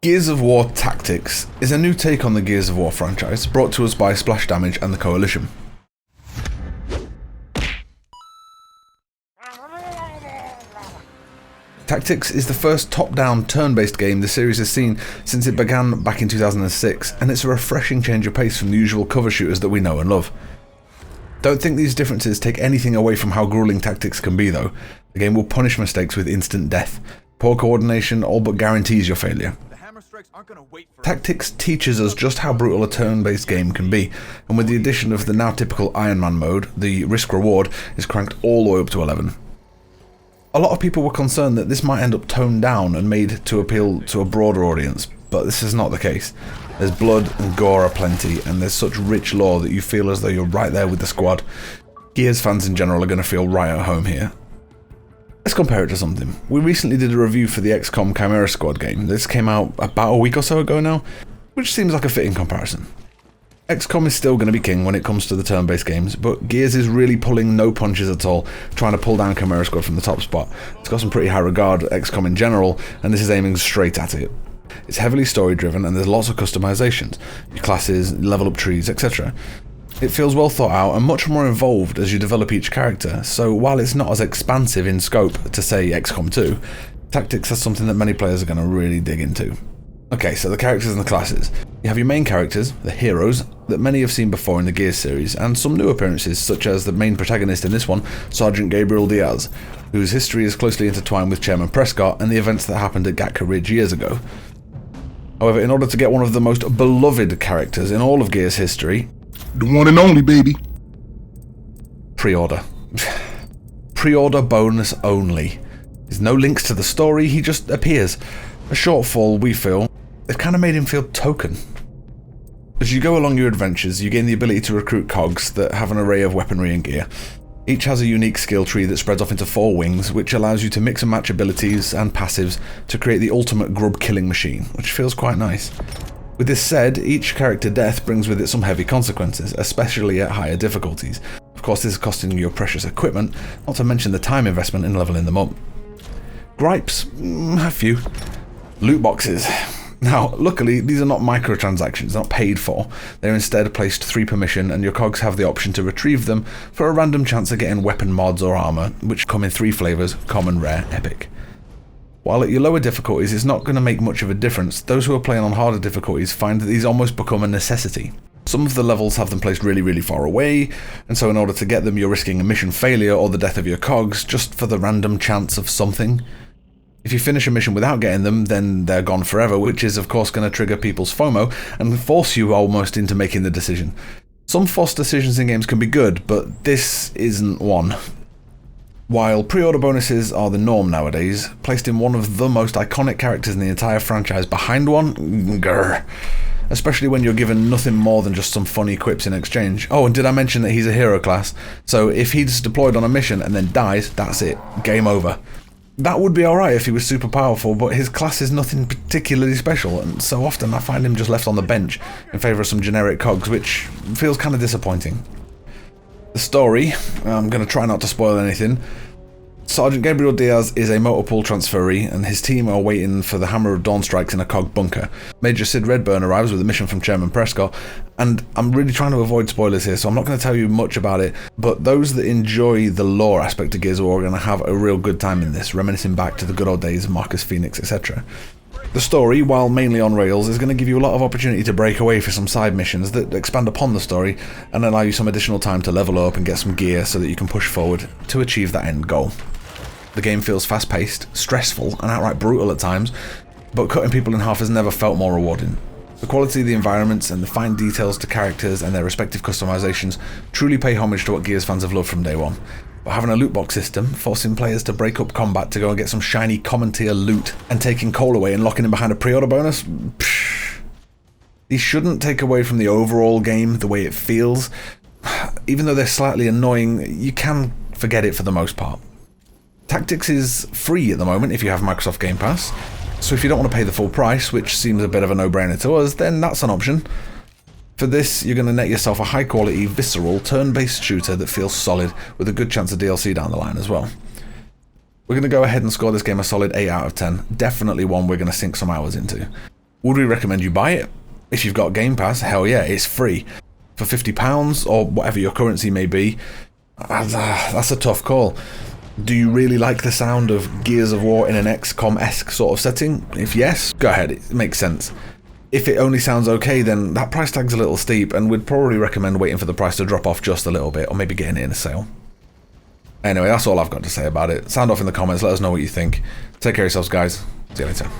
Gears of War Tactics is a new take on the Gears of War franchise, brought to us by Splash Damage and the Coalition. Tactics is the first top-down, turn-based game the series has seen since it began back in 2006, and it's a refreshing change of pace from the usual cover shooters that we know and love. Don't think these differences take anything away from how grueling Tactics can be though. The game will punish mistakes with instant death. Poor coordination all but guarantees your failure. Tactics teaches us just how brutal a turn-based game can be, and with the addition of the now typical Iron Man mode, the risk-reward is cranked all the way up to 11. A lot of people were concerned that this might end up toned down and made to appeal to a broader audience, but this is not the case. There's blood and gore aplenty, and there's such rich lore that you feel as though you're right there with the squad. Gears fans in general are going to feel right at home here. Let's compare it to something. We recently did a review for the XCOM Chimera Squad game. This came out about a week or so ago now, which seems like a fitting comparison. XCOM is still going to be king when it comes to the turn-based games, but Gears is really pulling no punches at all, trying to pull down Chimera Squad from the top spot. It's got some pretty high regard at XCOM in general, and this is aiming straight at it. It's heavily story-driven and there's lots of customizations, your classes, level up trees, etc. It feels well thought out and much more involved as you develop each character, so while it's not as expansive in scope to say XCOM 2, Tactics has something that many players are going to really dig into. Okay, so the characters and the classes. You have your main characters, the heroes, that many have seen before in the Gears series, and some new appearances such as the main protagonist in this one, Sergeant Gabriel Diaz, whose history is closely intertwined with Chairman Prescott and the events that happened at Gatka Ridge years ago. However, in order to get one of the most beloved characters in all of Gears history, the one and only, baby. Pre-order. Pre-order bonus only. There's no links to the story, he just appears. A shortfall, we feel. They've kind of made him feel token. As you go along your adventures, you gain the ability to recruit cogs that have an array of weaponry and gear. Each has a unique skill tree that spreads off into 4 wings, which allows you to mix and match abilities and passives to create the ultimate grub killing machine, which feels quite nice. With this said, each character death brings with it some heavy consequences, especially at higher difficulties. Of course, this is costing you your precious equipment, not to mention the time investment in leveling them up. Gripes? A few. Loot boxes. Now, luckily, these are not microtransactions, not paid for. They're instead placed through permission, and your cogs have the option to retrieve them for a random chance of getting weapon mods or armor, which come in 3 flavors: common, rare, epic. While at your lower difficulties it's not going to make much of a difference, those who are playing on harder difficulties find that these almost become a necessity. Some of the levels have them placed really far away, and so in order to get them you're risking a mission failure or the death of your cogs just for the random chance of something. If you finish a mission without getting them, then they're gone forever, which is of course going to trigger people's FOMO and force you almost into making the decision. Some forced decisions in games can be good, but this isn't one. While pre-order bonuses are the norm nowadays, placed in one of the most iconic characters in the entire franchise behind one, grr. Especially when you're given nothing more than just some funny quips in exchange. Oh, and did I mention that he's a hero class? So if he's deployed on a mission and then dies, that's it, game over. That would be alright if he was super powerful, but his class is nothing particularly special, and so often I find him just left on the bench in favour of some generic cogs, which feels kind of disappointing. The story, I'm going to try not to spoil anything. Sergeant Gabriel Diaz is a motor pool transferee, and his team are waiting for the Hammer of Dawn strikes in a cog bunker. Major Sid Redburn arrives with a mission from Chairman Prescott, and I'm really trying to avoid spoilers here, so I'm not going to tell you much about it, but those that enjoy the lore aspect of Gears of War are going to have a real good time in this, reminiscing back to the good old days of Marcus Phoenix, etc. The story, while mainly on rails, is going to give you a lot of opportunity to break away for some side missions that expand upon the story and allow you some additional time to level up and get some gear so that you can push forward to achieve that end goal. The game feels fast-paced, stressful, and outright brutal at times, but cutting people in half has never felt more rewarding. The quality of the environments and the fine details to characters and their respective customizations truly pay homage to what Gears fans have loved from day one. But having a loot box system, forcing players to break up combat to go and get some shiny common tier loot, and taking Cole away and locking him behind a pre-order bonus? Psh. These shouldn't take away from the overall game, the way it feels. Even though they're slightly annoying, you can forget it for the most part. Tactics is free at the moment if you have Microsoft Game Pass, so if you don't want to pay the full price, which seems a bit of a no-brainer to us, then that's an option. For this, you're going to net yourself a high-quality, visceral, turn-based shooter that feels solid, with a good chance of DLC down the line as well. We're going to go ahead and score this game a solid 8 out of 10, definitely one we're going to sink some hours into. Would we recommend you buy it? If you've got Game Pass, hell yeah, it's free. For £50 or whatever your currency may be, that's a tough call. Do you really like the sound of Gears of War in an XCOM-esque sort of setting? If yes, go ahead, it makes sense. If it only sounds okay, then that price tag's a little steep, and we'd probably recommend waiting for the price to drop off just a little bit, or maybe getting it in a sale. Anyway, that's all I've got to say about it. Sound off in the comments, let us know what you think. Take care of yourselves, guys. See you later.